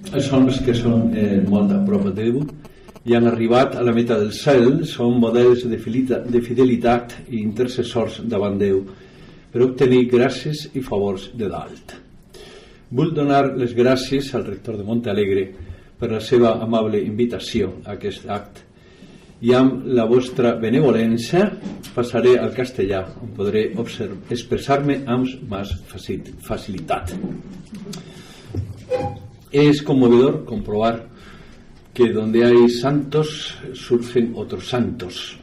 Els homes que són molt a prop de Déu i han arribat a la meta del cel són models de fidelitat i intercessors davant Déu per obtenir gràcies i favors de dalt. Vull donar les gràcies al rector de Montalegre per la seva amable invitació a aquest acte i amb la vostra benevolència passaré al castellà on podré expressar-me amb més facilitat. Es conmovedor comprobar que donde hay santos surgen otros santos,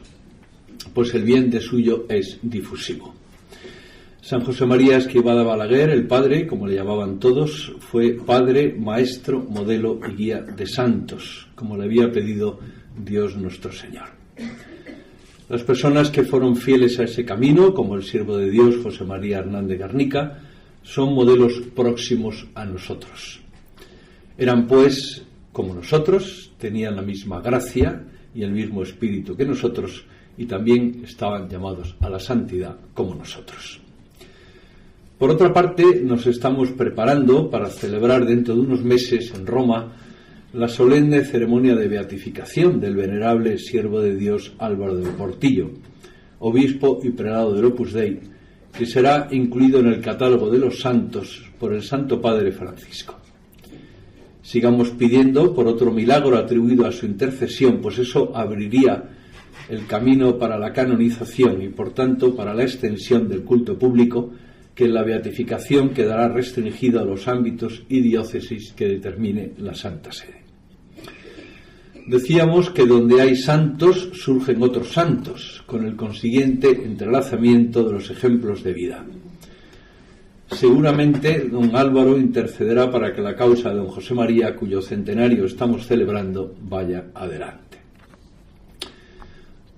pues el bien de suyo es difusivo. San José María Escrivá de Balaguer, el padre, como le llamaban todos, fue padre, maestro, modelo y guía de santos, como le había pedido Dios nuestro Señor. Las personas que fueron fieles a ese camino, como el siervo de Dios José María Hernández Garnica, son modelos próximos a nosotros. Eran pues como nosotros, tenían la misma gracia y el mismo espíritu que nosotros y también estaban llamados a la santidad como nosotros. Por otra parte, nos estamos preparando para celebrar dentro de unos meses en Roma la solemne ceremonia de beatificación del venerable siervo de Dios Álvaro del Portillo, obispo y prelado del Opus Dei, que será incluido en el catálogo de los santos por el Santo Padre Francisco. Sigamos pidiendo por otro milagro atribuido a su intercesión, pues eso abriría el camino para la canonización y por tanto para la extensión del culto público, que en la beatificación quedará restringido a los ámbitos y diócesis que determine la Santa Sede. Decíamos que donde hay santos surgen otros santos, con el consiguiente entrelazamiento de los ejemplos de vida. Seguramente don Álvaro intercederá para que la causa de don José María, cuyo centenario estamos celebrando, vaya adelante.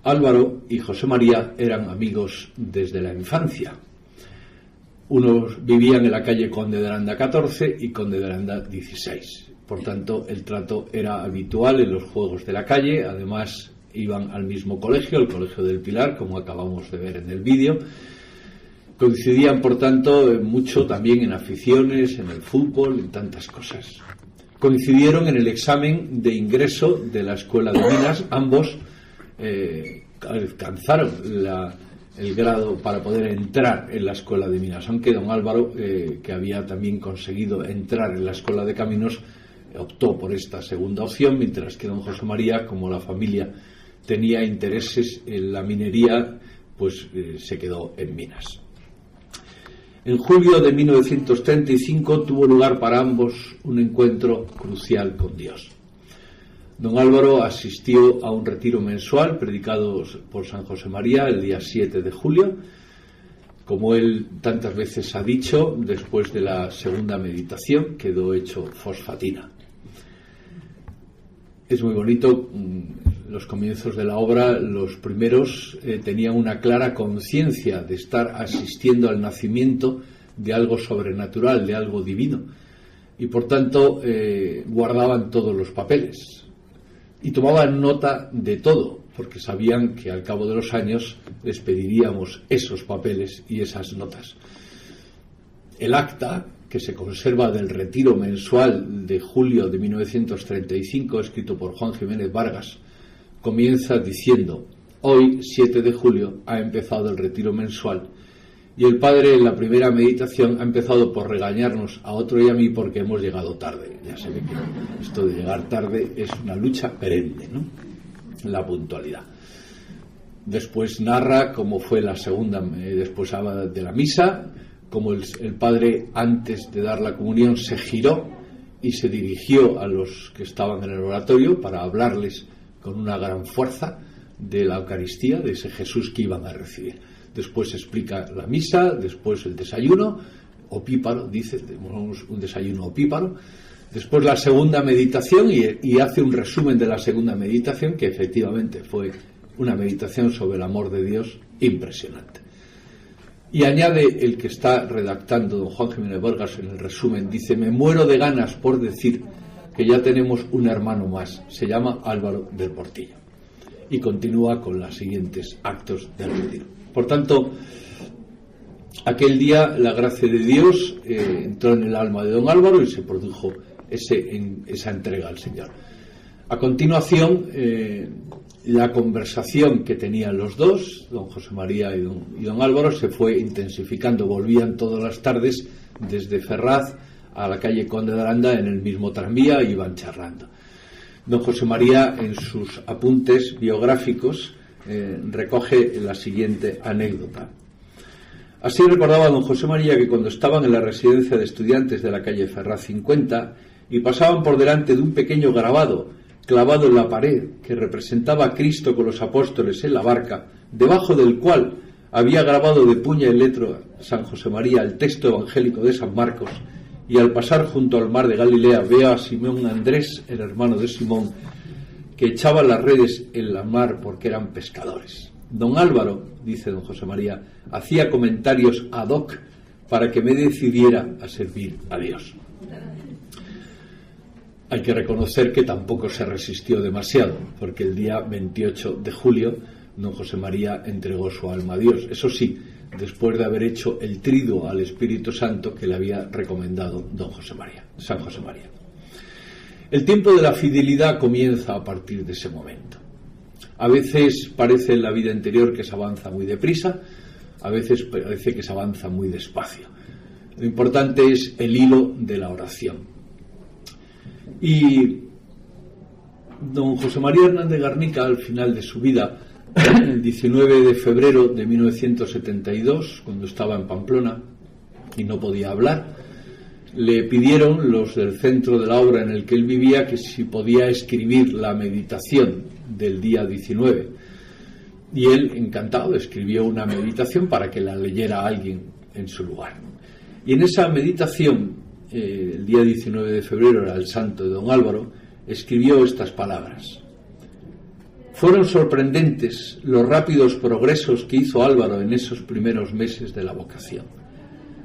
Álvaro y José María eran amigos desde la infancia. Unos vivían en la calle Conde de Aranda 14 y Conde de Aranda 16. Por tanto, el trato era habitual en los juegos de la calle. Además, iban al mismo colegio, el Colegio del Pilar, como acabamos de ver en el vídeo. Coincidían, por tanto, mucho también en aficiones, en el fútbol, en tantas cosas. Coincidieron en el examen de ingreso de la Escuela de Minas. Ambos alcanzaron el grado para poder entrar en la Escuela de Minas, aunque don Álvaro, que había también conseguido entrar en la Escuela de Caminos, optó por esta segunda opción, mientras que don José María, como la familia tenía intereses en la minería, pues se quedó en Minas. En julio de 1935 tuvo lugar para ambos un encuentro crucial con Dios. Don Álvaro asistió a un retiro mensual predicado por San José María el día 7 de julio. Como él tantas veces ha dicho, después de la segunda meditación quedó hecho fosfatina. Es muy bonito, los comienzos de la obra, los primeros tenían una clara conciencia de estar asistiendo al nacimiento de algo sobrenatural, de algo divino, y por tanto guardaban todos los papeles y tomaban nota de todo, porque sabían que al cabo de los años les pediríamos esos papeles y esas notas. El acta que se conserva del retiro mensual de julio de 1935, escrito por Juan Jiménez Vargas, comienza diciendo: hoy, 7 de julio, ha empezado el retiro mensual, y el padre en la primera meditación ha empezado por regañarnos a otro y a mí porque hemos llegado tarde. Ya se ve que esto de llegar tarde es una lucha perenne, ¿no? La puntualidad. Después narra cómo fue la segunda, después habla de la misa, como el padre, antes de dar la comunión, se giró y se dirigió a los que estaban en el oratorio para hablarles con una gran fuerza de la Eucaristía, de ese Jesús que iban a recibir. Después explica la misa, después el desayuno opíparo, dice, tenemos un desayuno opíparo, después la segunda meditación y hace un resumen de la segunda meditación, que efectivamente fue una meditación sobre el amor de Dios impresionante. Y añade el que está redactando don Juan Jiménez Vargas en el resumen, dice: me muero de ganas por decir que ya tenemos un hermano más, se llama Álvaro del Portillo. Y continúa con los siguientes actos del retiro. Por tanto, aquel día la gracia de Dios entró en el alma de don Álvaro y se produjo esa entrega al Señor. A continuación, la conversación que tenían los dos, don José María y don Álvaro, se fue intensificando. Volvían todas las tardes desde Ferraz a la calle Conde de Aranda en el mismo tranvía e iban charlando. Don José María, en sus apuntes biográficos, recoge la siguiente anécdota. Así recordaba don José María que cuando estaban en la residencia de estudiantes de la calle Ferraz 50 y pasaban por delante de un pequeño grabado clavado en la pared que representaba a Cristo con los apóstoles en la barca, debajo del cual había grabado de puño y letra San José María el texto evangélico de San Marcos, y al pasar junto al mar de Galilea veo a Simón Andrés, el hermano de Simón, que echaba las redes en la mar porque eran pescadores. Don Álvaro, dice don José María, hacía comentarios ad hoc para que me decidiera a servir a Dios. Hay que reconocer que tampoco se resistió demasiado, porque el día 28 de julio don José María entregó su alma a Dios. Eso sí, después de haber hecho el triduo al Espíritu Santo que le había recomendado San José María. El tiempo de la fidelidad comienza a partir de ese momento. A veces parece en la vida interior que se avanza muy deprisa, a veces parece que se avanza muy despacio. Lo importante es el hilo de la oración. Y don José María Hernández Garnica, al final de su vida, el 19 de febrero de 1972, cuando estaba en Pamplona y no podía hablar, le pidieron los del centro de la obra en el que él vivía que si podía escribir la meditación del día 19. Y él, encantado, escribió una meditación para que la leyera alguien en su lugar. Y en esa meditación, el día 19 de febrero, era el santo de don Álvaro, escribió estas palabras. Fueron sorprendentes los rápidos progresos que hizo Álvaro en esos primeros meses de la vocación.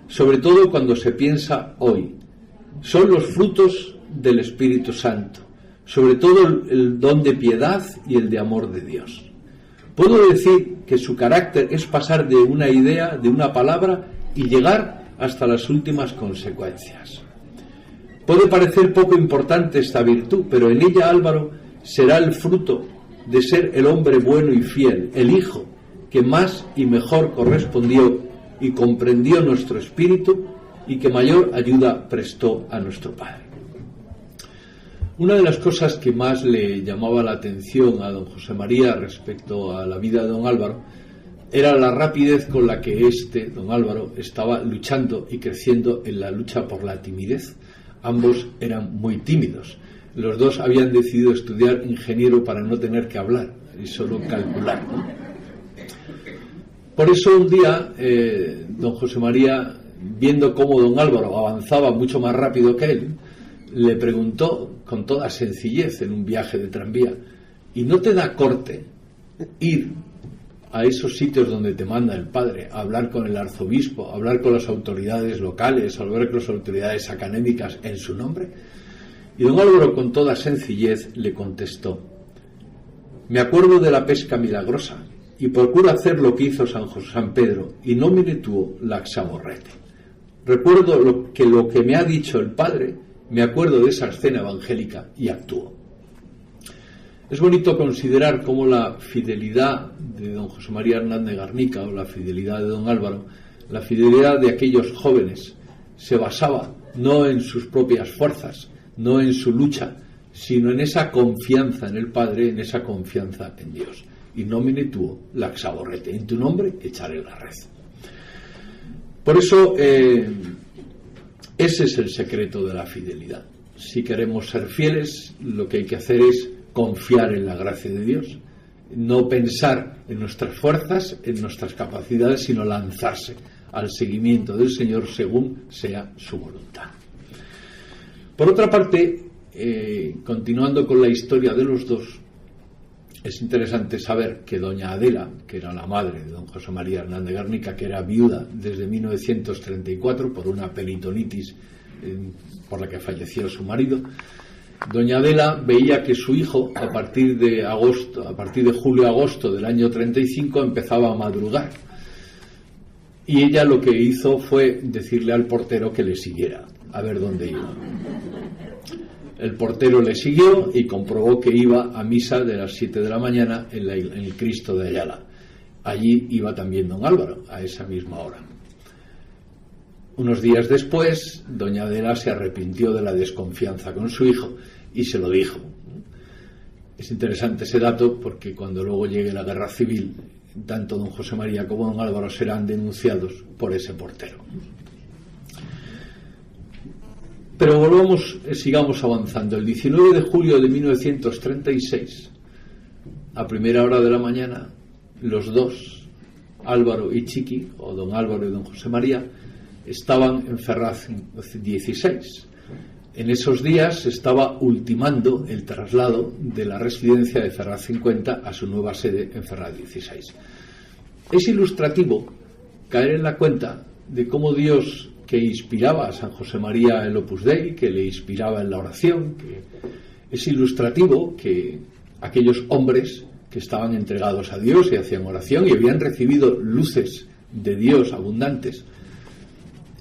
Sobre todo cuando se piensa hoy. Son los frutos del Espíritu Santo, sobre todo el don de piedad y el de amor de Dios. Puedo decir que su carácter es pasar de una idea, de una palabra, y llegar hasta las últimas consecuencias. Puede parecer poco importante esta virtud, pero en ella Álvaro será el fruto de ser el hombre bueno y fiel, el hijo que más y mejor correspondió y comprendió nuestro espíritu y que mayor ayuda prestó a nuestro Padre. Una de las cosas que más le llamaba la atención a don José María respecto a la vida de don Álvaro era la rapidez con la que don Álvaro, estaba luchando y creciendo en la lucha por la timidez. Ambos eran muy tímidos. Los dos habían decidido estudiar ingeniero para no tener que hablar y solo calcular, ¿no? Por eso un día don José María, viendo cómo don Álvaro avanzaba mucho más rápido que él, le preguntó con toda sencillez en un viaje de tranvía: ¿y no te da corte ir a esos sitios donde te manda el Padre, a hablar con el arzobispo, a hablar con las autoridades locales, a hablar con las autoridades académicas en su nombre? Y don Álvaro, con toda sencillez, le contestó: me acuerdo de la pesca milagrosa y procuro hacer lo que hizo San Pedro, y nomine tuo laxamorrete. Recuerdo lo que me ha dicho el Padre, me acuerdo de esa escena evangélica y actúo. Es bonito considerar cómo la fidelidad de don José María Hernández Garnica, o la fidelidad de don Álvaro, la fidelidad de aquellos jóvenes, se basaba no en sus propias fuerzas, no en su lucha, sino en esa confianza en el Padre, en esa confianza en Dios. Y nomine tuo laxamorrete, en tu nombre echaré la red. Por eso ese es el secreto de la fidelidad. Si queremos ser fieles, lo que hay que hacer es confiar en la gracia de Dios, no pensar en nuestras fuerzas, en nuestras capacidades, sino lanzarse al seguimiento del Señor según sea su voluntad. Por otra parte, continuando con la historia de los dos, es interesante saber que doña Adela, que era la madre de don José María Hernández Garnica, que era viuda desde 1934 por una peritonitis por la que falleció su marido, doña Adela veía que su hijo, a partir de julio-agosto del año 35, empezaba a madrugar. Y ella lo que hizo fue decirle al portero que le siguiera, a ver dónde iba. El portero le siguió y comprobó que iba a misa de las 7 de la mañana en el Cristo de Ayala. Allí iba también don Álvaro, a esa misma hora. Unos días después, doña Adela se arrepintió de la desconfianza con su hijo y se lo dijo. Es interesante ese dato porque cuando luego llegue la guerra civil, tanto don José María como don Álvaro serán denunciados por ese portero. Pero sigamos avanzando. El 19 de julio de 1936, a primera hora de la mañana, los dos, Álvaro y Chiqui, o don Álvaro y don José María, estaban en Ferraz 16. En esos días se estaba ultimando el traslado de la residencia de Ferraz 50 a su nueva sede en Ferraz 16. Es ilustrativo caer en la cuenta de cómo Dios, que inspiraba a San José María el Opus Dei, que le inspiraba en la oración, que es ilustrativo que aquellos hombres que estaban entregados a Dios y hacían oración y habían recibido luces de Dios abundantes,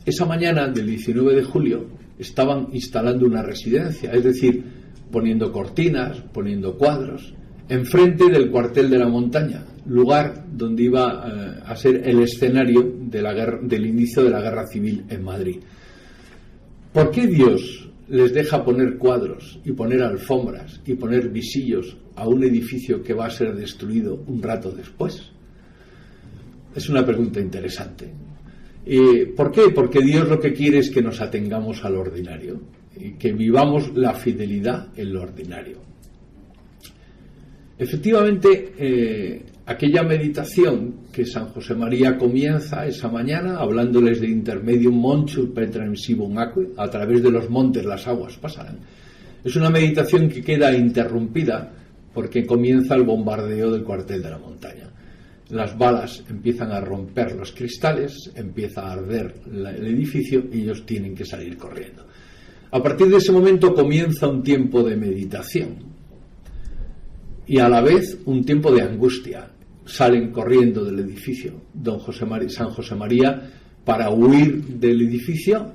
esa mañana del 19 de julio estaban instalando una residencia, es decir, poniendo cortinas, poniendo cuadros, enfrente del cuartel de la montaña, lugar donde iba a ser el escenario del inicio de la guerra civil en Madrid. ¿Por qué Dios les deja poner cuadros y poner alfombras y poner visillos a un edificio que va a ser destruido un rato después? Es una pregunta interesante. ¿Por qué? Porque Dios lo que quiere es que nos atengamos al ordinario y que vivamos la fidelidad en lo ordinario. Efectivamente, aquella meditación que San José María comienza esa mañana hablándoles de intermedium monchur petrem sibum aquae, a través de los montes las aguas pasarán. Es una meditación que queda interrumpida porque comienza el bombardeo del cuartel de la montaña. Las balas empiezan a romper los cristales, empieza a arder el edificio y ellos tienen que salir corriendo. A partir de ese momento comienza un tiempo de meditación y a la vez un tiempo de angustia. Salen corriendo del edificio San José María para huir del edificio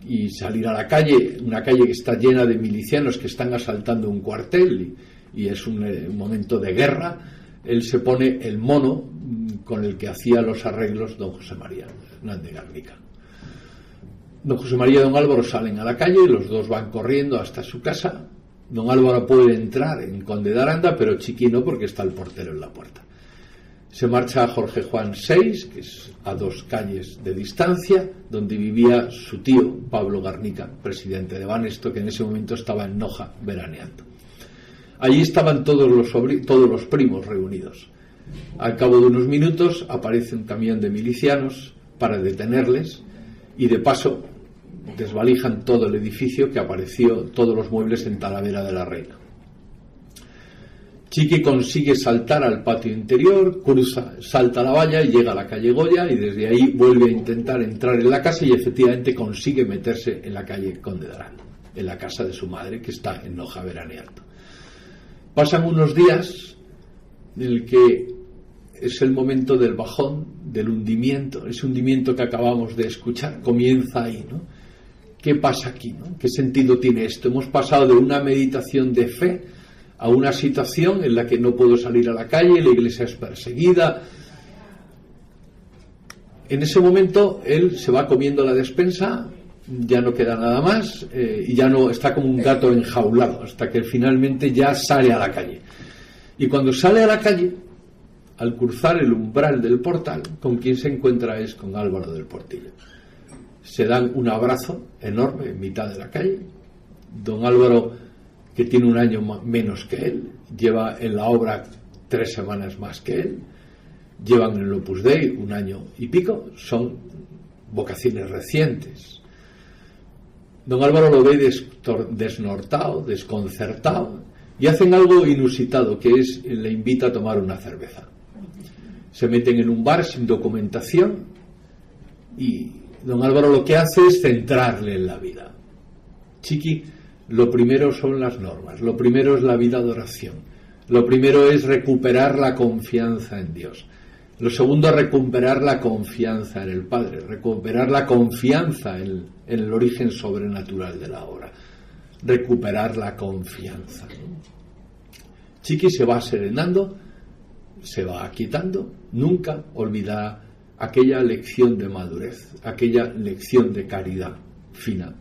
y salir a la calle, una calle que está llena de milicianos que están asaltando un cuartel y es un momento de guerra. Él se pone el mono con el que hacía los arreglos don José María Hernández Garnica. Don José María y don Álvaro salen a la calle, los dos van corriendo hasta su casa. Don Álvaro puede entrar en Conde de Aranda, pero Chiqui no, porque está el portero en la puerta. Se marcha a Jorge Juan VI, que es a 2 calles de distancia, donde vivía su tío Pablo Garnica, presidente de Banesto, que en ese momento estaba en Noja veraneando. Allí estaban todos los primos reunidos. Al cabo de unos minutos aparece un camión de milicianos para detenerles y de paso desvalijan todo el edificio, que apareció todos los muebles en Talavera de la Reina. Chiqui consigue saltar al patio interior, salta la valla y llega a la calle Goya y desde ahí vuelve a intentar entrar en la casa y efectivamente consigue meterse en la calle Conde de Aranda, en la casa de su madre que está en Noja veraneando. Pasan unos días en el que es el momento del bajón, del hundimiento, ese hundimiento que acabamos de escuchar, comienza ahí, ¿no? ¿Qué pasa aquí, no? ¿Qué sentido tiene esto? Hemos pasado de una meditación de fe a una situación en la que no puedo salir a la calle, la iglesia es perseguida. En ese momento él se va comiendo la despensa, ya no queda nada más y ya no está como un gato enjaulado hasta que finalmente ya sale a la calle. Y cuando sale a la calle, al cruzar el umbral del portal, con quien se encuentra es con Álvaro del Portillo. Se dan un abrazo enorme en mitad de la calle. Don Álvaro, que tiene un año menos que él, lleva en la obra 3 semanas más que él, llevan en el Opus Dei 1 año y pico, son vocaciones recientes. Don Álvaro lo ve desnortado, desconcertado, y hacen algo inusitado, que es le invita a tomar una cerveza. Se meten en un bar sin documentación y don Álvaro lo que hace es centrarle en la vida. Chiqui, lo primero son las normas, lo primero es la vida de oración, lo primero es recuperar la confianza en Dios, lo segundo es recuperar la confianza en el Padre, recuperar la confianza en el origen sobrenatural de la obra. recuperar la confianza. Chiqui se va serenando, se va aquietando, nunca olvidará aquella lección de madurez, aquella lección de caridad fina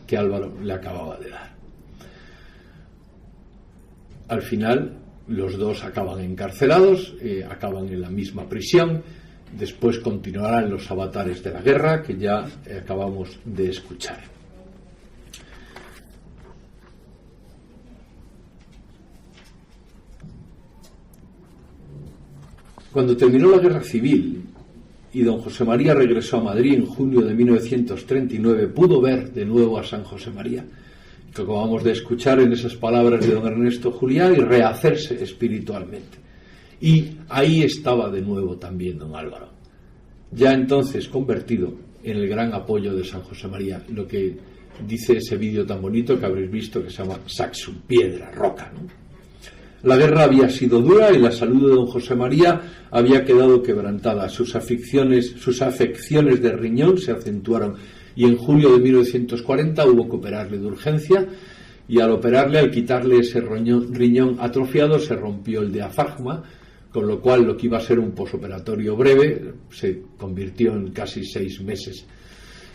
que Álvaro le acababa de dar. Al final los dos acaban encarcelados, acaban en la misma prisión, después continuarán los avatares de la guerra que ya acabamos de escuchar. Cuando terminó la guerra civil y don José María regresó a Madrid en junio de 1939, pudo ver de nuevo a San José María, que acabamos de escuchar en esas palabras de don Ernesto Juliá, y rehacerse espiritualmente. Y ahí estaba de nuevo también don Álvaro, ya entonces convertido en el gran apoyo de San José María, lo que dice ese vídeo tan bonito que habréis visto que se llama Saxum, piedra, roca, ¿no? La guerra había sido dura y la salud de don José María había quedado quebrantada. Sus afecciones de riñón se acentuaron y en julio de 1940 hubo que operarle de urgencia, y al operarle, al quitarle ese riñón atrofiado, se rompió el diafragma, con lo cual lo que iba a ser un posoperatorio breve se convirtió en casi 6 meses.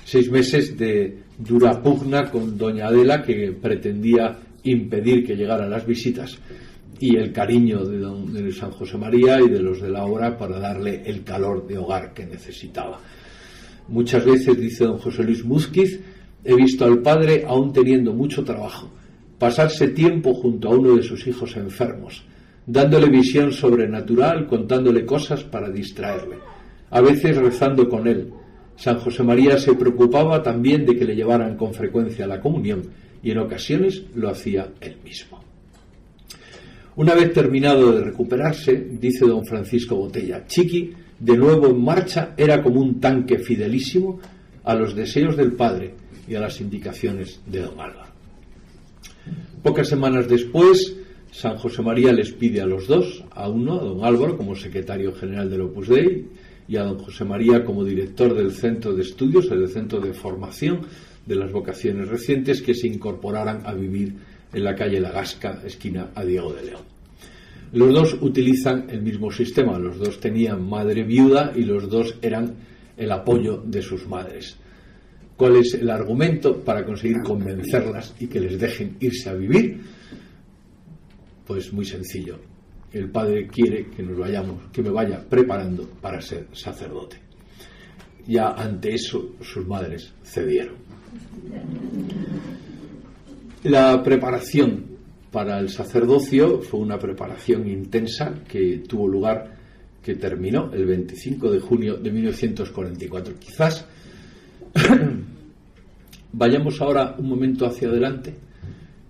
6 meses de dura pugna con doña Adela, que pretendía impedir que llegaran las visitas, y el cariño de San José María y de los de la obra para darle el calor de hogar que necesitaba. Muchas veces, dice don José Luis Múzquiz, he visto al padre, aún teniendo mucho trabajo, pasarse tiempo junto a uno de sus hijos enfermos, dándole visión sobrenatural, contándole cosas para distraerle, a veces rezando con él. San José María se preocupaba también de que le llevaran con frecuencia a la comunión, y en ocasiones lo hacía él mismo. Una vez terminado de recuperarse, dice don Francisco Botella, Chiqui, de nuevo en marcha, era como un tanque fidelísimo a los deseos del padre y a las indicaciones de don Álvaro. Pocas semanas después, San José María les pide a los dos, a uno, a don Álvaro como secretario general del Opus Dei, y a don José María como director del centro de estudios, del centro de formación de las vocaciones recientes, que se incorporaran a vivir en la calle La Gasca, esquina a Diego de León. Los dos utilizan el mismo sistema, los dos tenían madre viuda y los dos eran el apoyo de sus madres. ¿Cuál es el argumento para conseguir convencerlas y que les dejen irse a vivir? Pues muy sencillo. El padre quiere que me vaya preparando para ser sacerdote. Ya ante eso sus madres cedieron. La preparación para el sacerdocio fue una preparación intensa que tuvo lugar, que terminó el 25 de junio de 1944. Quizás vayamos ahora un momento hacia adelante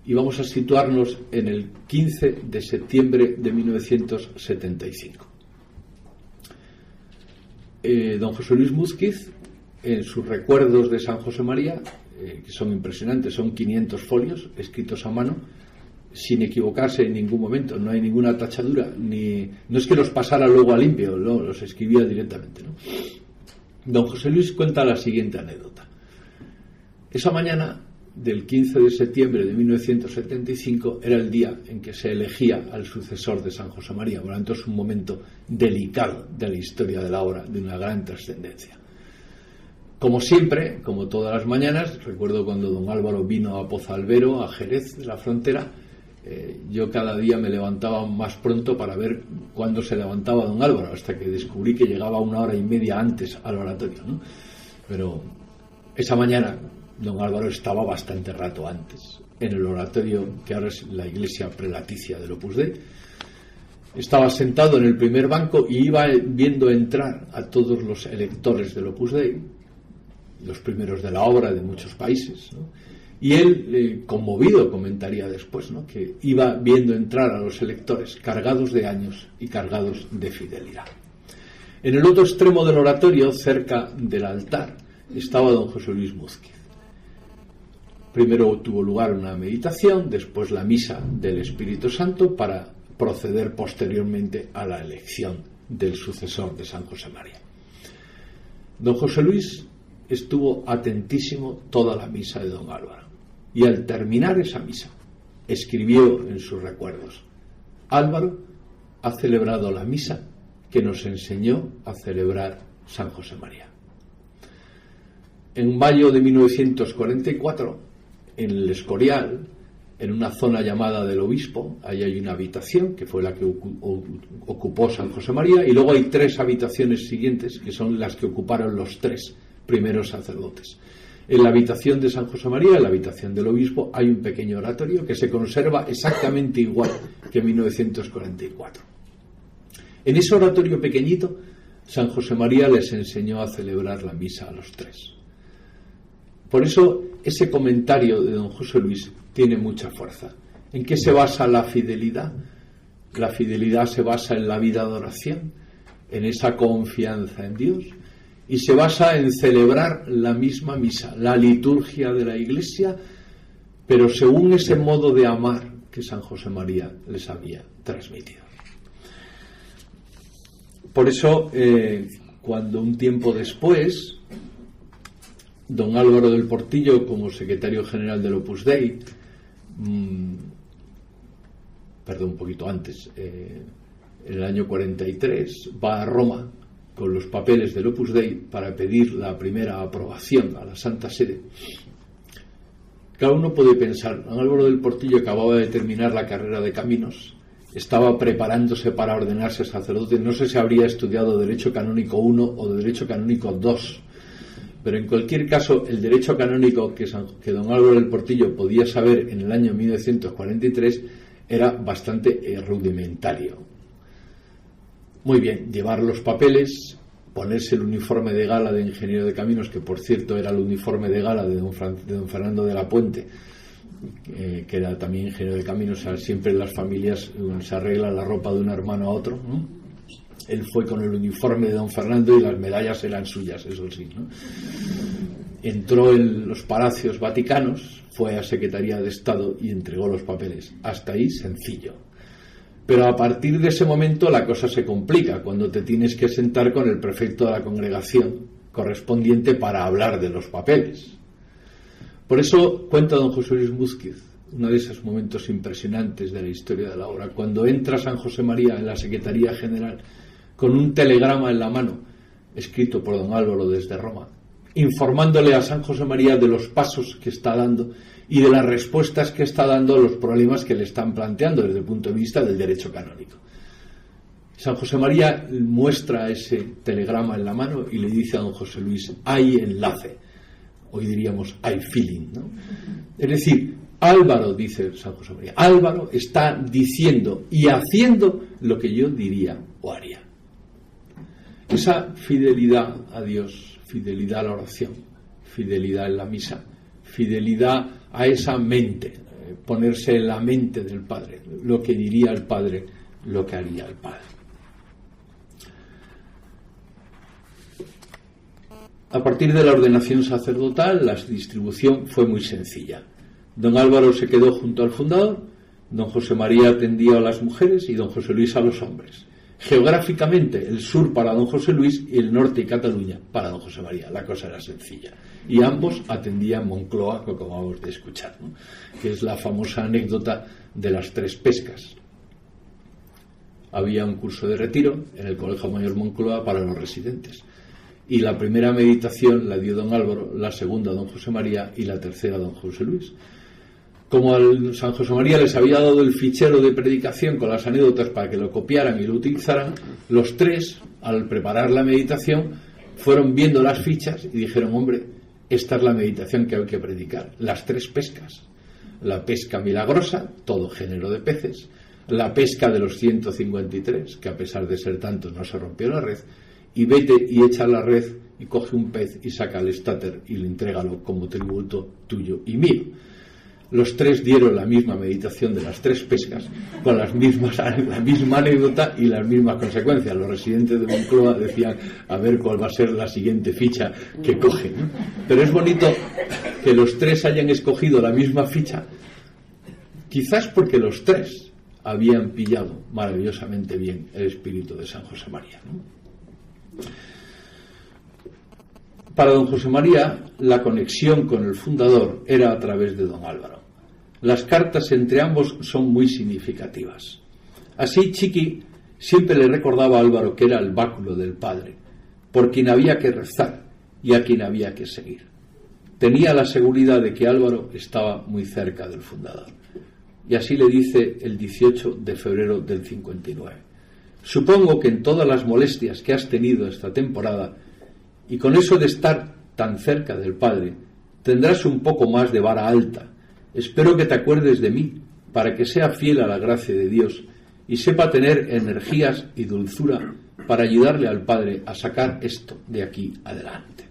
y vamos a situarnos en el 15 de septiembre de 1975. Don José Luis Múzquiz, en sus recuerdos de San José María, que son impresionantes, son 500 folios escritos a mano, sin equivocarse en ningún momento, no hay ninguna tachadura, no es que los pasara luego a limpio, no, los escribía directamente, ¿no? Don José Luis cuenta la siguiente anécdota. Esa mañana del 15 de septiembre de 1975 era el día en que se elegía al sucesor de San José María, por lo tanto es un momento delicado de la historia de la obra, de una gran trascendencia. Como siempre, como todas las mañanas, recuerdo cuando don Álvaro vino a Pozalbero, a Jerez de la Frontera, yo cada día me levantaba más pronto para ver cuándo se levantaba don Álvaro, hasta que descubrí que llegaba 1 hora y media antes al oratorio, ¿no? Pero esa mañana don Álvaro estaba bastante rato antes en el oratorio que ahora es la iglesia prelaticia del Opus Dei. Estaba sentado en el primer banco y iba viendo entrar a todos los electores del Opus Dei, los primeros de la obra de muchos países, ¿no? Y él, conmovido, comentaría después, ¿no?, que iba viendo entrar a los electores cargados de años y cargados de fidelidad. En el otro extremo del oratorio, cerca del altar, estaba don José Luis Múzquiz. Primero tuvo lugar una meditación, después la misa del Espíritu Santo, para proceder posteriormente a la elección del sucesor de San José María. Don José Luis estuvo atentísimo toda la misa de don Álvaro. Y al terminar esa misa, escribió en sus recuerdos: Álvaro ha celebrado la misa que nos enseñó a celebrar San José María. En mayo de 1944, en el Escorial, en una zona llamada del Obispo, ahí hay una habitación que fue la que ocupó San José María, y luego hay 3 habitaciones siguientes que son las que ocuparon los 3 primeros sacerdotes. En la habitación de San José María, en la habitación del Obispo, hay un pequeño oratorio que se conserva exactamente igual que en 1944. En ese oratorio pequeñito, San José María les enseñó a celebrar la misa a los 3. Por eso, ese comentario de don José Luis tiene mucha fuerza. ¿En qué se basa la fidelidad? La fidelidad se basa en la vida de oración, en esa confianza en Dios, y se basa en celebrar la misma misa, la liturgia de la Iglesia, pero según ese modo de amar que San José María les había transmitido. Por eso, cuando un tiempo después, don Álvaro del Portillo, como secretario general del Opus Dei, un poquito antes, en el año 43, va a Roma con los papeles del Opus Dei para pedir la primera aprobación a la Santa Sede. Cada uno puede pensar, don Álvaro del Portillo acababa de terminar la carrera de Caminos, estaba preparándose para ordenarse sacerdote, no sé si habría estudiado Derecho Canónico 1 o Derecho Canónico 2, pero en cualquier caso el derecho canónico que don Álvaro del Portillo podía saber en el año 1943 era bastante rudimentario. Muy bien, llevar los papeles, ponerse el uniforme de gala de ingeniero de caminos, que por cierto era el uniforme de gala de don Fernando de la Puente, que era también ingeniero de caminos. O sea, siempre en las familias se arregla la ropa de un hermano a otro, ¿no? Él fue con el uniforme de don Fernando y las medallas eran suyas, eso sí, ¿no? Entró en los palacios vaticanos, fue a Secretaría de Estado y entregó los papeles. Hasta ahí sencillo. Pero a partir de ese momento la cosa se complica, cuando te tienes que sentar con el prefecto de la congregación correspondiente para hablar de los papeles. Por eso cuenta don José Luis Múzquiz uno de esos momentos impresionantes de la historia de la obra, cuando entra San José María en la Secretaría General con un telegrama en la mano, escrito por don Álvaro desde Roma, informándole a San José María de los pasos que está dando y de las respuestas que está dando a los problemas que le están planteando desde el punto de vista del derecho canónico. San José María muestra ese telegrama en la mano y le dice a don José Luis: hay enlace, hoy diríamos hay feeling, ¿no? Es decir, Álvaro, dice San José María, Álvaro está diciendo y haciendo lo que yo diría o haría. Esa fidelidad a Dios, fidelidad a la oración, fidelidad en la misa, fidelidad a esa mente, ponerse en la mente del Padre, lo que diría el Padre, lo que haría el Padre. A partir de la ordenación sacerdotal, la distribución fue muy sencilla. Don Álvaro se quedó junto al fundador, don José María atendía a las mujeres y don José Luis a los hombres. Geográficamente, el sur para don José Luis y el norte y Cataluña para don José María. La cosa era sencilla. Y ambos atendían Moncloa, que acabamos de escuchar, ¿no? Que es la famosa anécdota de las 3 pescas. Había un curso de retiro en el Colegio Mayor Moncloa para los residentes. Y la primera meditación la dio don Álvaro, la segunda don José María y la tercera don José Luis. Como al San José María les había dado el fichero de predicación con las anécdotas para que lo copiaran y lo utilizaran, los 3, al preparar la meditación, fueron viendo las fichas y dijeron: hombre, esta es la meditación que hay que predicar. Las 3 pescas. La pesca milagrosa, todo género de peces. La pesca de los 153, que a pesar de ser tantos no se rompió la red. Y vete y echa la red y coge un pez y saca el estáter y le entrégalo como tributo tuyo y mío. Los 3 dieron la misma meditación de las 3 pescas, con la misma anécdota y las mismas consecuencias. Los residentes de Moncloa decían: a ver cuál va a ser la siguiente ficha que cogen, ¿no? Pero es bonito que los 3 hayan escogido la misma ficha, quizás porque los 3 habían pillado maravillosamente bien el espíritu de San José María, ¿no? A Para don José María, la conexión con el fundador era a través de don Álvaro. Las cartas entre ambos son muy significativas. Así, Chiqui siempre le recordaba a Álvaro que era el báculo del padre, por quien había que rezar y a quien había que seguir. Tenía la seguridad de que Álvaro estaba muy cerca del fundador. Y así le dice el 18 de febrero del 59. Supongo que en todas las molestias que has tenido esta temporada, y con eso de estar tan cerca del Padre, tendrás un poco más de vara alta. Espero que te acuerdes de mí, para que sea fiel a la gracia de Dios y sepa tener energías y dulzura para ayudarle al Padre a sacar esto de aquí adelante.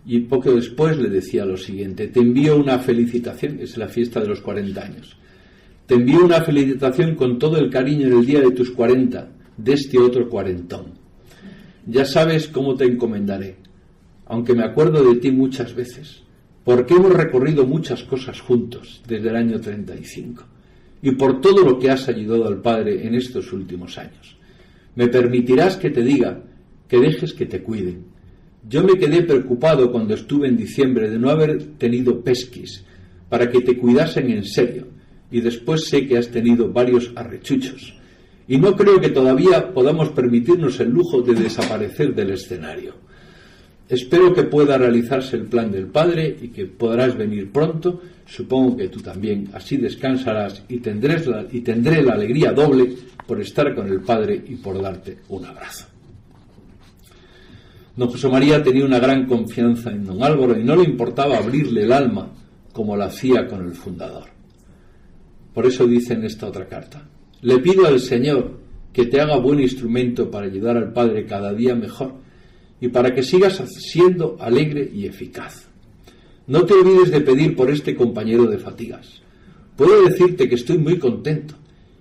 Y poco después le decía lo siguiente: te envío una felicitación, es la fiesta de los 40 años. Te envío una felicitación con todo el cariño en el día de tus 40, de este otro cuarentón. Ya sabes cómo te encomendaré, aunque me acuerdo de ti muchas veces, porque hemos recorrido muchas cosas juntos desde el año 35, y por todo lo que has ayudado al Padre en estos últimos años. Me permitirás que te diga que dejes que te cuiden. Yo me quedé preocupado cuando estuve en diciembre de no haber tenido pesquis para que te cuidasen en serio, y después sé que has tenido varios arrechuchos, y no creo que todavía podamos permitirnos el lujo de desaparecer del escenario. Espero que pueda realizarse el plan del Padre y que podrás venir pronto. Supongo que tú también. Así descansarás y tendré la alegría doble por estar con el Padre y por darte un abrazo. Don José María tenía una gran confianza en don Álvaro y no le importaba abrirle el alma como lo hacía con el fundador. Por eso dice en esta otra carta: le pido al Señor que te haga buen instrumento para ayudar al Padre cada día mejor y para que sigas siendo alegre y eficaz. No te olvides de pedir por este compañero de fatigas. Puedo decirte que estoy muy contento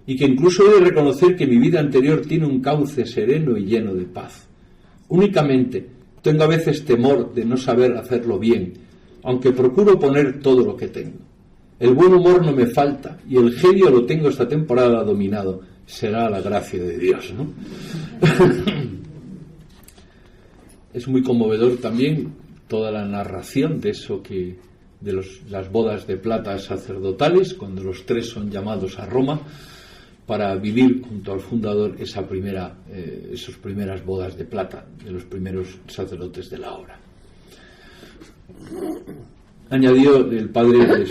y que incluso he de reconocer que mi vida anterior tiene un cauce sereno y lleno de paz. Únicamente tengo a veces temor de no saber hacerlo bien, aunque procuro poner todo lo que tengo. El buen humor no me falta y el genio lo tengo esta temporada dominado. Será la gracia de Dios, ¿no? Es muy conmovedor también toda la narración de eso las bodas de plata sacerdotales, cuando los tres son llamados a Roma para vivir junto al fundador esas primeras bodas de plata de los primeros sacerdotes de la obra. Añadió, el padre les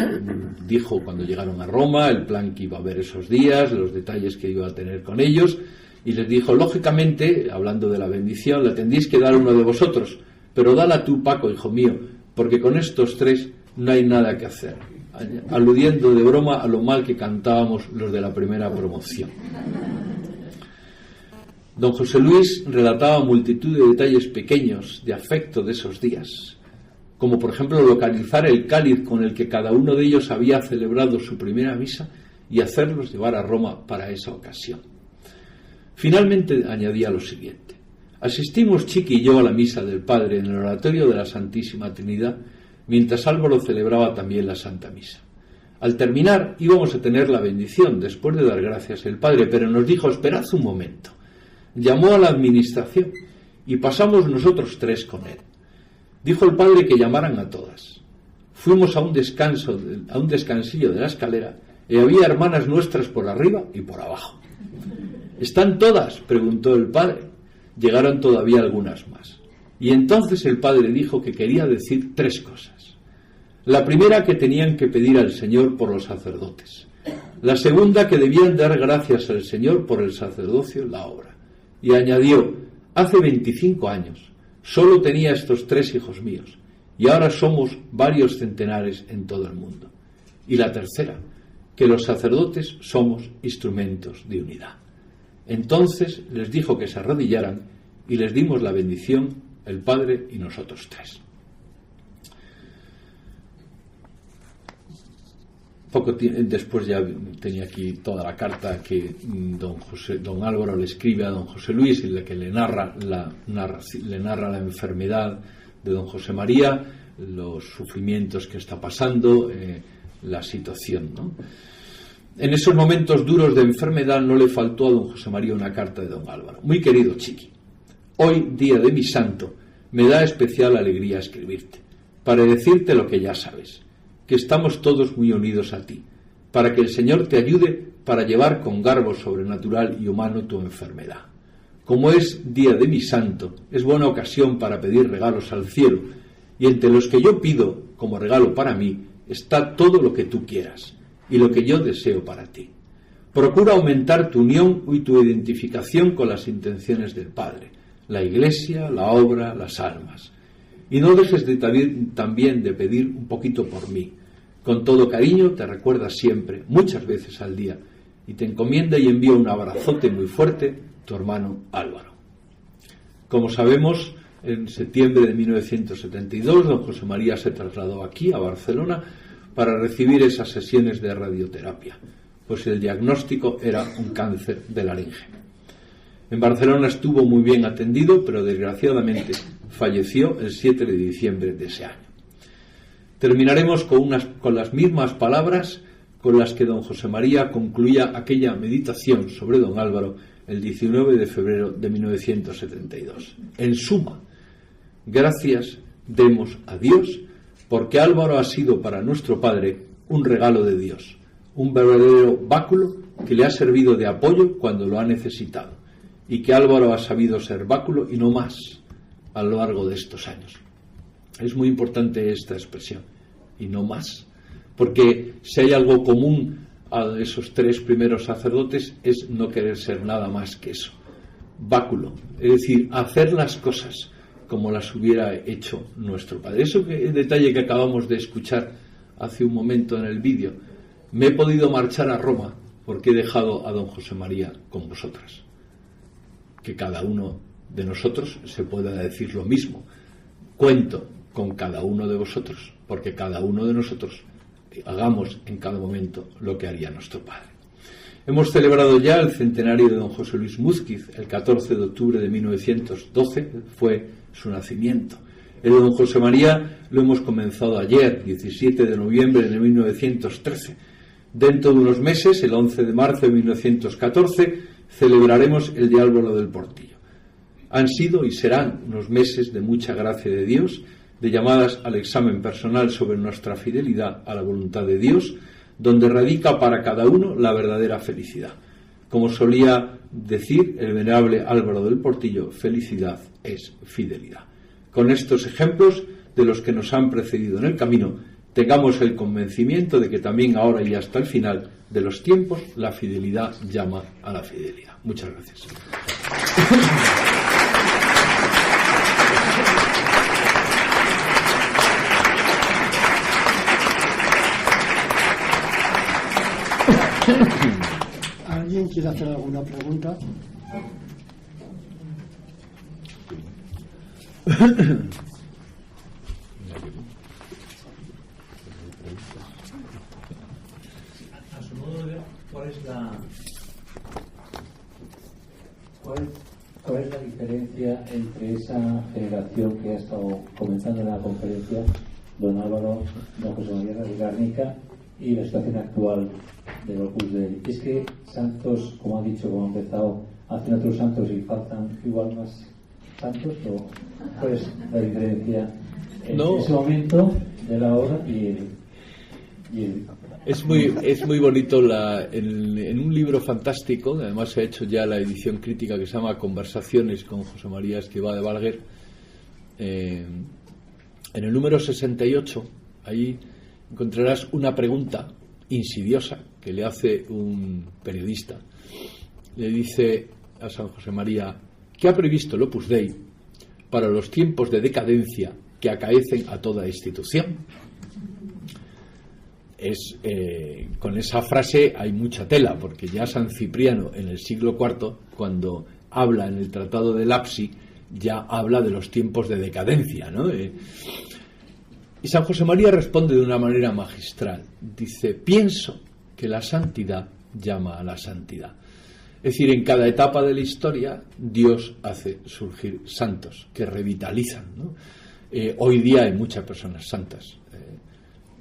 dijo cuando llegaron a Roma el plan que iba a haber esos días, los detalles que iba a tener con ellos, y les dijo: lógicamente, hablando de la bendición, la tendréis que dar uno de vosotros, pero dala tú, Paco, hijo mío, porque con estos tres no hay nada que hacer, aludiendo de broma a lo mal que cantábamos los de la primera promoción. Don José Luis relataba multitud de detalles pequeños de afecto de esos días, como por ejemplo localizar el cáliz con el que cada uno de ellos había celebrado su primera misa y hacerlos llevar a Roma para esa ocasión. Finalmente añadía lo siguiente: asistimos Chiqui y yo a la misa del Padre en el oratorio de la Santísima Trinidad, mientras Álvaro celebraba también la Santa Misa. Al terminar íbamos a tener la bendición, después de dar gracias el Padre, pero nos dijo: esperad un momento. Llamó a la administración y pasamos nosotros tres con él. Dijo el Padre que llamaran a todas. Fuimos a un descansillo de la escalera y había hermanas nuestras por arriba y por abajo. ¿Están todas?, preguntó el Padre. Llegaron todavía algunas más. Y entonces el Padre dijo que quería decir tres cosas. La primera, que tenían que pedir al Señor por los sacerdotes. La segunda, que debían dar gracias al Señor por el sacerdocio en la obra. Y añadió: hace 25 años solo tenía estos tres hijos míos, y ahora somos varios centenares en todo el mundo. Y la tercera, que los sacerdotes somos instrumentos de unidad. Entonces les dijo que se arrodillaran y les dimos la bendición, el Padre y nosotros tres. Poco después ya tenía aquí toda la carta que don Álvaro le escribe a don José Luis, en la que le narra la enfermedad de don José María, los sufrimientos que está pasando, la situación, ¿no? En esos momentos duros de enfermedad no le faltó a don José María una carta de don Álvaro: muy querido Chiqui, hoy, día de mi santo, me da especial alegría escribirte, para decirte lo que ya sabes, que estamos todos muy unidos a ti, para que el Señor te ayude para llevar con garbo sobrenatural y humano tu enfermedad. Como es día de mi santo, es buena ocasión para pedir regalos al cielo, y entre los que yo pido como regalo para mí está todo lo que tú quieras y lo que yo deseo para ti. Procura aumentar tu unión y tu identificación con las intenciones del Padre, la Iglesia, la obra, las almas. Y no dejes también de pedir un poquito por mí. Con todo cariño te recuerda siempre, muchas veces al día, y te encomienda y envía un abrazote muy fuerte, tu hermano Álvaro. Como sabemos, en septiembre de 1972, don José María se trasladó aquí, a Barcelona, para recibir esas sesiones de radioterapia, pues el diagnóstico era un cáncer de laringe. En Barcelona estuvo muy bien atendido, pero desgraciadamente falleció el 7 de diciembre de ese año. Terminaremos con las mismas palabras con las que don José María concluía aquella meditación sobre don Álvaro el 19 de febrero de 1972. En suma, gracias demos a Dios, porque Álvaro ha sido para nuestro Padre un regalo de Dios, un verdadero báculo que le ha servido de apoyo cuando lo ha necesitado, y que Álvaro ha sabido ser báculo y no más a lo largo de estos años. Es muy importante esta expresión, y no más, porque si hay algo común a esos tres primeros sacerdotes es no querer ser nada más que eso, báculo, es decir, hacer las cosas como las hubiera hecho nuestro Padre. Eso que el detalle que acabamos de escuchar hace un momento en el vídeo, me he podido marchar a Roma porque he dejado a don José María con vosotras. Que cada uno de nosotros se pueda decir lo mismo. Cuento con cada uno de vosotros, porque cada uno de nosotros hagamos en cada momento lo que haría nuestro Padre. Hemos celebrado ya el centenario de don José Luis Múzquiz. El 14 de octubre de 1912 fue su nacimiento. El de don José María lo hemos comenzado ayer, 17 de noviembre de 1913. Dentro de unos meses, el 11 de marzo de 1914, celebraremos el de Álvaro del Portillo. Han sido y serán unos meses de mucha gracia de Dios, de llamadas al examen personal sobre nuestra fidelidad a la voluntad de Dios, donde radica para cada uno la verdadera felicidad. Como solía decir el venerable Álvaro del Portillo, felicidad es fidelidad. Con estos ejemplos de los que nos han precedido en el camino, tengamos el convencimiento de que también ahora y hasta el final de los tiempos, la fidelidad llama a la fidelidad. Muchas gracias. ¿Alguien quiere hacer alguna pregunta? A su modo de ver, ¿cuál es la diferencia entre esa generación que ha estado comentando en la conferencia, don Álvaro, don José María de Garnica, y la situación actual del Opus Dei? Es que santos, como ha dicho, como ha empezado, hacen otros santos y faltan igual más santos, o cuál es la diferencia en ese momento de la obra y el... Es muy bonito en un libro fantástico, que además se ha hecho ya la edición crítica, que se llama Conversaciones con José María Escrivá de Balaguer. En el número 68, ahí encontrarás una pregunta insidiosa que le hace un periodista. Le dice a San José María: ¿qué ha previsto el Opus Dei para los tiempos de decadencia que acaecen a toda institución? Con esa frase hay mucha tela, porque ya San Cipriano en el siglo IV, cuando habla en el Tratado de Lapsi, ya habla de los tiempos de decadencia, ¿no? Y San José María responde de una manera magistral. Dice: pienso que la santidad llama a la santidad. Es decir, en cada etapa de la historia Dios hace surgir santos que revitalizan, ¿no? Hoy día hay muchas personas santas.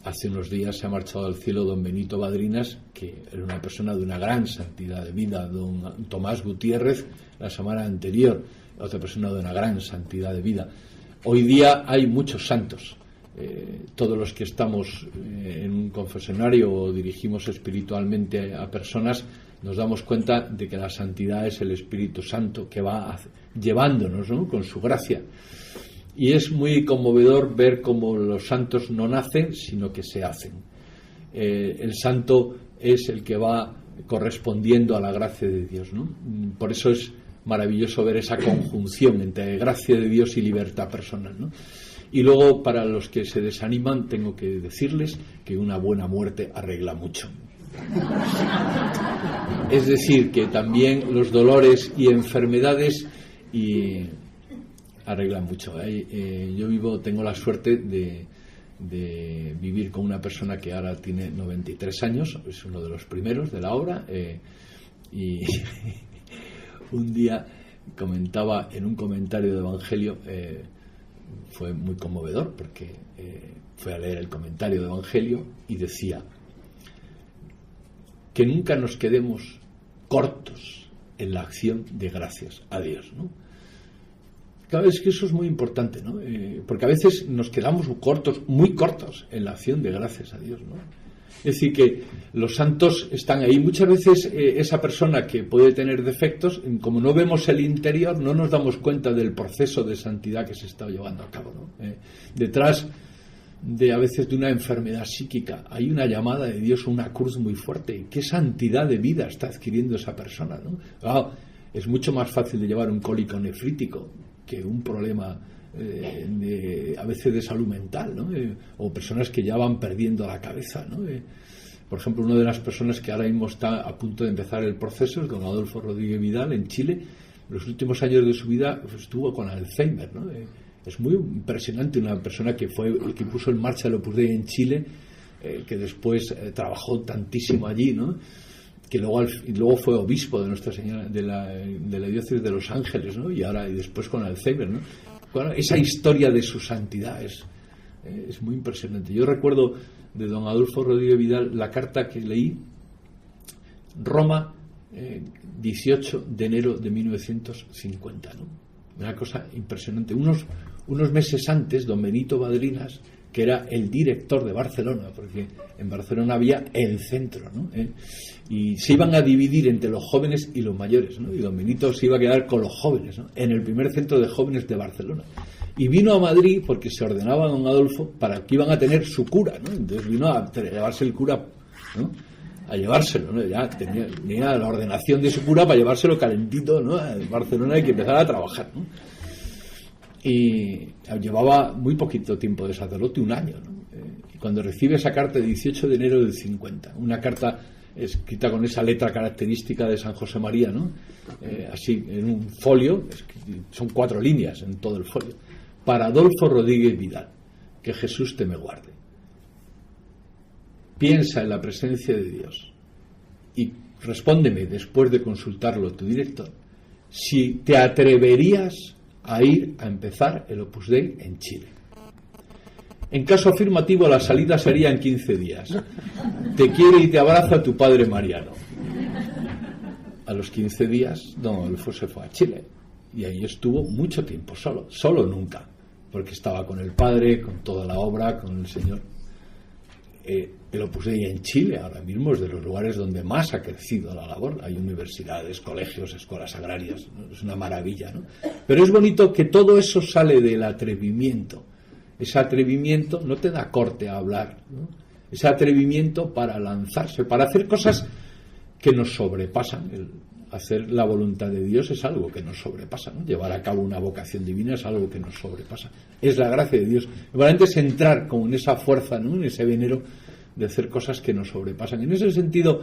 Hace unos días se ha marchado al cielo don Benito Badrinas, que era una persona de una gran santidad de vida. Don Tomás Gutiérrez, la semana anterior, otra persona de una gran santidad de vida. Hoy día hay muchos santos. Todos los que estamos en un confesionario o dirigimos espiritualmente a personas, nos damos cuenta de que la santidad es el Espíritu Santo que va llevándonos, ¿no?, con su gracia. Y es muy conmovedor ver cómo los santos no nacen, sino que se hacen. El santo es el que va correspondiendo a la gracia de Dios, ¿no? Por eso es maravilloso ver esa conjunción entre gracia de Dios y libertad personal, ¿no? Y luego, para los que se desaniman, tengo que decirles que una buena muerte arregla mucho. Es decir, que también los dolores y enfermedades arreglan mucho. Yo tengo la suerte de vivir con una persona que ahora tiene 93 años, es uno de los primeros de la obra, y un día comentaba en un comentario de Evangelio, fue muy conmovedor porque fue a leer el comentario de Evangelio y decía que nunca nos quedemos cortos en la acción de gracias a Dios, ¿no? Claro, es que eso es muy importante, ¿no? Porque a veces nos quedamos muy cortos en la acción de gracias a Dios, ¿no? Es decir, que los santos están ahí. Muchas veces esa persona que puede tener defectos, como no vemos el interior, no nos damos cuenta del proceso de santidad que se está llevando a cabo, ¿no? Detrás a veces de una enfermedad psíquica hay una llamada de Dios, una cruz muy fuerte. ¿Qué santidad de vida está adquiriendo esa persona, ¿no? Es mucho más fácil de llevar un cólico nefrítico que un problema a veces de salud mental, ¿no? O personas que ya van perdiendo la cabeza, ¿no? Por ejemplo, una de las personas que ahora mismo está a punto de empezar el proceso es don Adolfo Rodríguez Vidal, en Chile. Los últimos años de su vida estuvo con Alzheimer, ¿no? Es muy impresionante, una persona que fue el que puso en marcha el Opus Dei en Chile, que después trabajó tantísimo allí, ¿no? Que luego fue obispo de Nuestra Señora de la diócesis de Los Ángeles, ¿no? Y después con Alzheimer, ¿no? Bueno, esa historia de su santidad es muy impresionante. Yo recuerdo de don Adolfo Rodríguez Vidal la carta que leí, Roma, 18 de enero de 1950, ¿no? Una cosa impresionante. Unos meses antes, don Benito Badrinas, que era el director de Barcelona, porque en Barcelona había el centro, ¿no? Y se iban a dividir entre los jóvenes y los mayores, ¿no? Y don Benito se iba a quedar con los jóvenes, ¿no? En el primer centro de jóvenes de Barcelona. Y vino a Madrid porque se ordenaba a don Adolfo para que iban a tener su cura, ¿no? Entonces vino a llevarse el cura, ¿no? A llevárselo, ¿no? Ya tenía la ordenación de su cura para llevárselo calentito, ¿no? A Barcelona y que empezara a trabajar, ¿no? Y llevaba muy poquito tiempo de sacerdote, un año, ¿no? Y cuando recibe esa carta de 18 de enero del 50, una carta escrita con esa letra característica de San José María, ¿no? Así, en un folio, son 4 líneas en todo el folio. Para Adolfo Rodríguez Vidal, que Jesús te me guarde. Piensa en la presencia de Dios y respóndeme, después de consultarlo tu director, si te atreverías a ir a empezar el Opus Dei en Chile. En caso afirmativo, la salida sería en 15 días. Te quiere y te abraza tu padre Mariano. A los 15 días, don Adolfo se fue a Chile y ahí estuvo mucho tiempo solo nunca, porque estaba con el padre, con toda la obra, con el Señor. El Opus Dei en Chile ahora mismo es de los lugares donde más ha crecido la labor. Hay universidades, colegios, escuelas agrarias, ¿no? Es una maravilla, ¿no? Pero es bonito que todo eso sale del atrevimiento. Ese atrevimiento no te da corte a hablar, ¿no? Ese atrevimiento para lanzarse, para hacer cosas que nos sobrepasan. Hacer la voluntad de Dios es algo que nos sobrepasa, ¿no? Llevar a cabo una vocación divina es algo que nos sobrepasa. Es la gracia de Dios. Realmente es entrar como en esa fuerza, ¿no? En ese venero de hacer cosas que nos sobrepasan. En ese sentido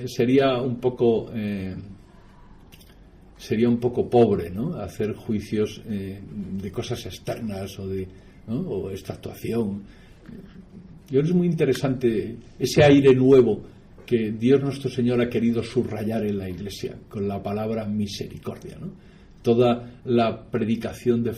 sería un poco pobre, ¿no? Hacer juicios de cosas externas ¿no? O esta actuación. Yo creo que es muy interesante ese aire nuevo que Dios nuestro Señor ha querido subrayar en la Iglesia con la palabra misericordia, ¿no? Toda la predicación de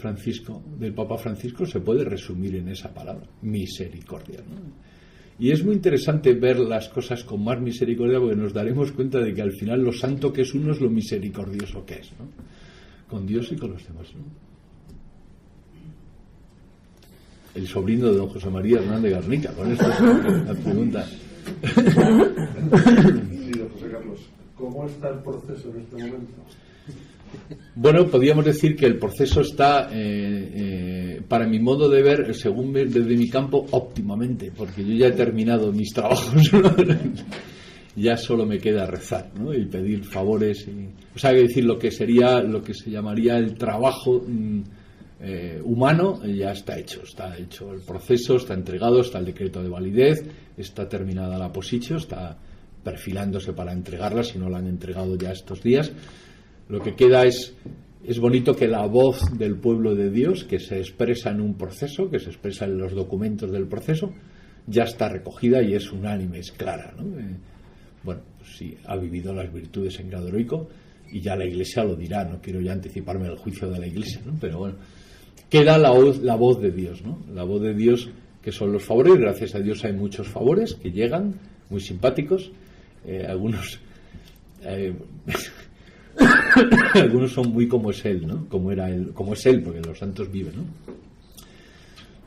del Papa Francisco, se puede resumir en esa palabra, misericordia, ¿no? Y es muy interesante ver las cosas con más misericordia, porque nos daremos cuenta de que al final lo santo que es uno es lo misericordioso que es, ¿no? Con Dios y con los demás, ¿no? el sobrino de don José María Hernández Garnica. Con esto es la pregunta. Sí, don José Carlos, ¿cómo está el proceso en este momento? Bueno, podríamos decir que el proceso está, para mi modo de ver, según desde mi campo, óptimamente, porque yo ya he terminado mis trabajos, ¿no? Ya solo me queda rezar, ¿no? Y pedir favores, o sea, decir lo que sería, lo que se llamaría el trabajo humano, ya está hecho el proceso, está entregado, está el decreto de validez, está terminada la positio, está perfilándose para entregarla, si no la han entregado ya estos días. Lo que queda es bonito que la voz del pueblo de Dios, que se expresa en un proceso, que se expresa en los documentos del proceso, ya está recogida y es unánime, es clara, ¿no? Bueno, pues sí, ha vivido las virtudes en grado heroico y ya la Iglesia lo dirá, no quiero ya anticiparme al juicio de la Iglesia, ¿no? Pero bueno, queda la voz de Dios, ¿no? La voz de Dios, que son los favores. Gracias a Dios hay muchos favores que llegan, muy simpáticos, algunos... algunos son muy como es él, ¿no? Como es él, porque los santos viven, ¿no?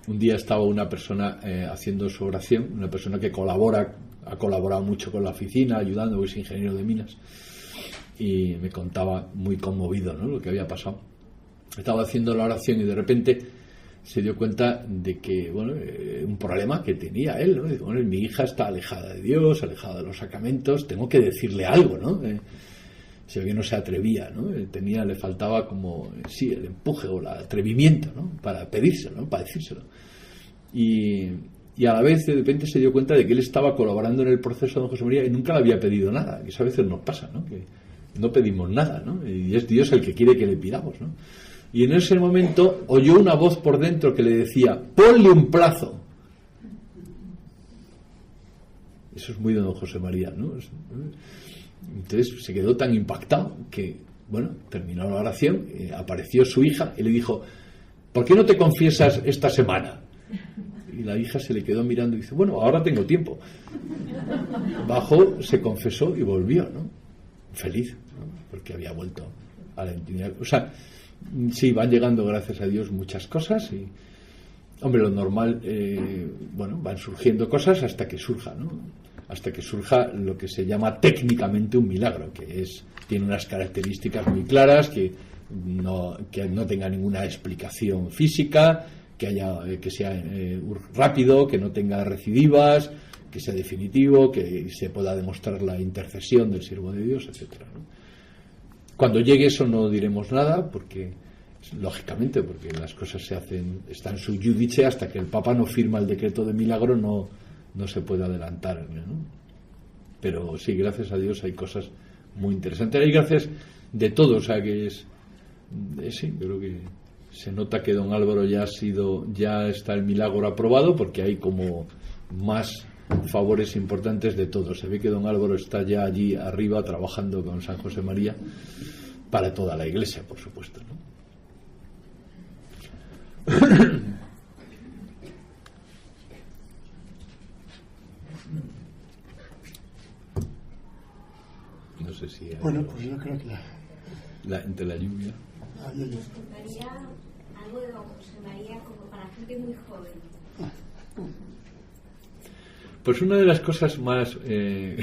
Un día estaba una persona haciendo su oración, una persona que ha colaborado mucho con la oficina, ayudando, es ingeniero de minas, y me contaba muy conmovido, ¿no? Lo que había pasado. Estaba haciendo la oración y de repente se dio cuenta de que, bueno, un problema que tenía él, ¿no? Dice, bueno, mi hija está alejada de Dios, alejada de los sacramentos, tengo que decirle algo, ¿no? Se ve que no se atrevía, ¿no? Le faltaba como, sí, el empuje o el atrevimiento, ¿no? Para pedírselo, ¿no? Para decírselo. Y a la vez, de repente, se dio cuenta de que él estaba colaborando en el proceso de don José María y nunca le había pedido nada. Y eso a veces nos pasa, ¿no? Que no pedimos nada, ¿no? Y es Dios el que quiere que le pidamos, ¿no? Y en ese momento oyó una voz por dentro que le decía, ponle un plazo. Eso es muy de don José María, ¿no? Entonces se quedó tan impactado que, bueno, terminó la oración, apareció su hija y le dijo, ¿por qué no te confiesas esta semana? Y la hija se le quedó mirando y dice, bueno, ahora tengo tiempo. Bajó, se confesó y volvió, ¿no? Feliz, ¿no? Porque había vuelto a la intimidad. O sea, sí, van llegando, gracias a Dios, muchas cosas y, hombre, lo normal, bueno, van surgiendo cosas hasta que surja, ¿no? Hasta que surja lo que se llama técnicamente un milagro, que tiene unas características muy claras, que no tenga ninguna explicación física, que sea rápido, que no tenga recidivas, que sea definitivo, que se pueda demostrar la intercesión del siervo de Dios, etcétera, ¿no? Cuando llegue eso no diremos nada, porque lógicamente, porque las cosas están sub judice, hasta que el Papa no firma el decreto de milagro no se puede adelantar, ¿no? Pero sí, gracias a Dios hay cosas muy interesantes. Hay gracias de todo, o sea que sí, creo que se nota que don Álvaro ya está el milagro aprobado, porque hay como más favores importantes de todos. Se ve que don Álvaro está ya allí arriba trabajando con San José María para toda la Iglesia, por supuesto, ¿no? No sé si hay... Bueno, pues yo creo que entre la lluvia. Me gustaría algo de don José María como para gente muy joven. Pues una de las cosas más... me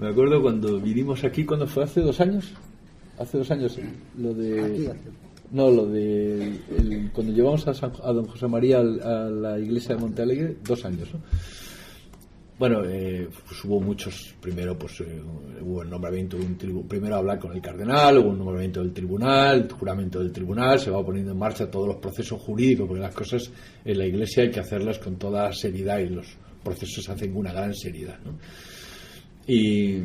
acuerdo cuando vinimos aquí, cuando fue hace 2 años. Hace 2 años, lo de... No, lo de... cuando llevamos a don José María a la iglesia de Montealegre, 2 años, ¿no? Bueno, pues hubo muchos. Primero, pues hubo el nombramiento de un tribunal. Primero hablar con el cardenal, hubo un nombramiento del tribunal, el juramento del tribunal, se va poniendo en marcha todos los procesos jurídicos, porque las cosas en la Iglesia hay que hacerlas con toda seriedad y los procesos se hacen con una gran seriedad, ¿no? Y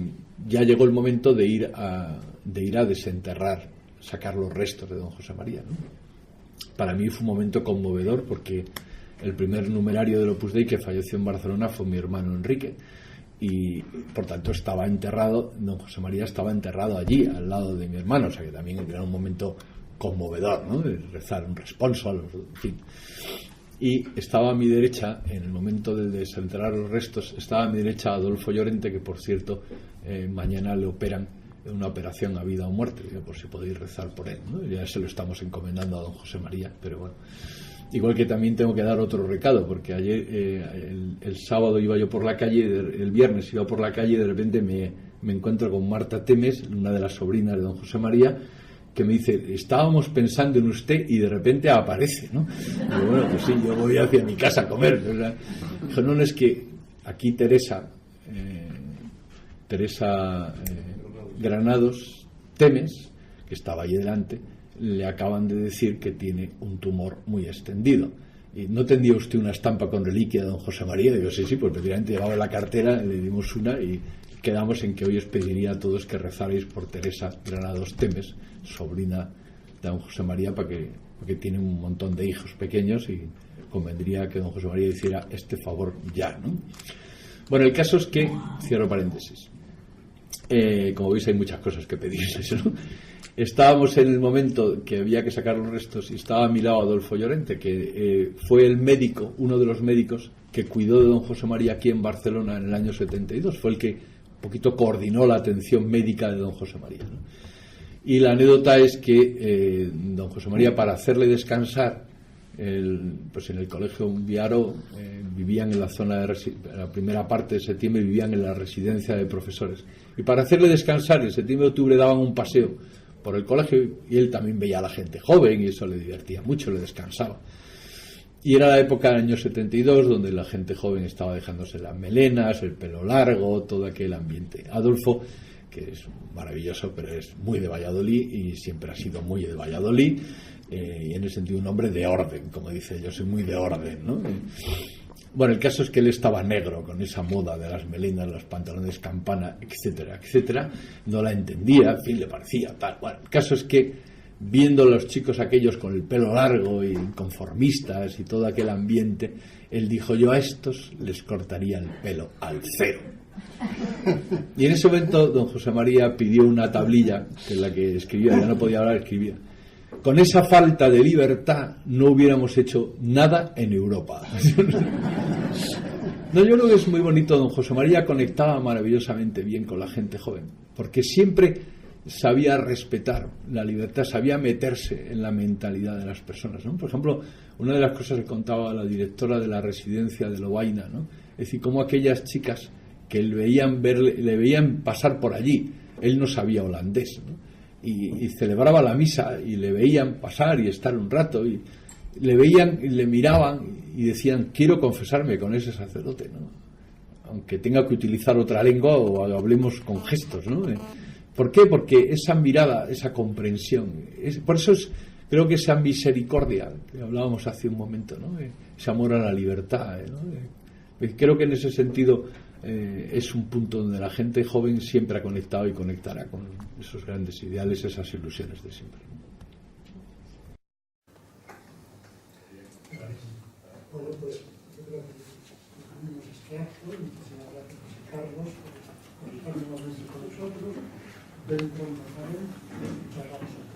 ya llegó el momento de ir a desenterrar, sacar los restos de don José María, ¿no? Para mí fue un momento conmovedor, porque el primer numerario del Opus Dei que falleció en Barcelona fue mi hermano Enrique, y por tanto estaba enterrado, don José María estaba enterrado allí al lado de mi hermano, o sea que también era un momento conmovedor, ¿no? De rezar un responso a los, en fin. Y estaba a mi derecha, en el momento de desenterrar los restos, estaba a mi derecha Adolfo Llorente, que por cierto mañana le operan en una operación a vida o muerte, por si podéis rezar por él, ¿no? Ya se lo estamos encomendando a don José María, pero bueno. Igual que también tengo que dar otro recado, porque ayer, el sábado iba yo por la calle, el viernes iba por la calle y de repente me encuentro con Marta Temes, una de las sobrinas de don José María, que me dice, estábamos pensando en usted, y de repente aparece, ¿no? Digo, bueno, pues sí, yo voy hacia mi casa a comer. O sea, dijo, no, es que aquí Teresa Granados Temes, que estaba allí delante, le acaban de decir que tiene un tumor muy extendido. ¿Y no tendría usted una estampa con reliquia de don José María? Digo, sí, pues precisamente llevaba la cartera, le dimos una y quedamos en que hoy os pediría a todos que rezarais por Teresa Granados Temes, sobrina de don José María, porque tiene un montón de hijos pequeños y convendría que don José María hiciera este favor ya, ¿no? Bueno, el caso es que, cierro paréntesis, como veis hay muchas cosas que pedirles, ¿no? Estábamos en el momento que había que sacar los restos y estaba a mi lado Adolfo Llorente, que fue el médico, uno de los médicos que cuidó de don José María aquí en Barcelona en el año 72, fue el que un poquito coordinó la atención médica de don José María, ¿no? Y la anécdota es que don José María, para hacerle descansar, pues en el colegio Viaró, vivían en la zona la primera parte de septiembre vivían en la residencia de profesores, y para hacerle descansar en septiembre y octubre daban un paseo por el colegio y él también veía a la gente joven y eso le divertía mucho, le descansaba. Y era la época del año 72 donde la gente joven estaba dejándose las melenas, el pelo largo, todo aquel ambiente. Adolfo, que es maravilloso, pero es muy de Valladolid y siempre ha sido muy de Valladolid, y en el sentido un hombre de orden, como dice, yo soy muy de orden, ¿no? Bueno, el caso es que él estaba negro con esa moda de las melenas, los pantalones campana, etcétera, etcétera, no la entendía, en fin, le parecía tal. Bueno, el caso es que viendo a los chicos aquellos con el pelo largo y conformistas y todo aquel ambiente, él dijo, yo a estos les cortaría el pelo al cero. Y en ese momento don José María pidió una tablilla, que es la que escribía, ya no podía hablar, escribía. Con esa falta de libertad no hubiéramos hecho nada en Europa. No, yo creo que es muy bonito. Don José María conectaba maravillosamente bien con la gente joven, porque siempre sabía respetar la libertad, sabía meterse en la mentalidad de las personas, ¿no? Por ejemplo, una de las cosas que contaba la directora de la residencia de Lovaina, ¿no? Es decir, cómo aquellas chicas que le veían pasar por allí, él no sabía holandés, ¿no? Y celebraba la misa y le veían pasar y estar un rato y le veían y le miraban y decían, quiero confesarme con ese sacerdote, ¿no? Aunque tenga que utilizar otra lengua o hablemos con gestos, ¿no? ¿Por qué? Porque esa mirada, esa comprensión, por eso creo que esa misericordia que hablábamos hace un momento, ¿no? Ese amor a la libertad, ¿no? Creo que en ese sentido es un punto donde la gente joven siempre ha conectado y conectará con esos grandes ideales, esas ilusiones de siempre. Bueno, pues yo creo que terminamos este acto y muchísimas gracias a Carlos por estar nuevamente con nosotros. Dentro de un muchas gracias.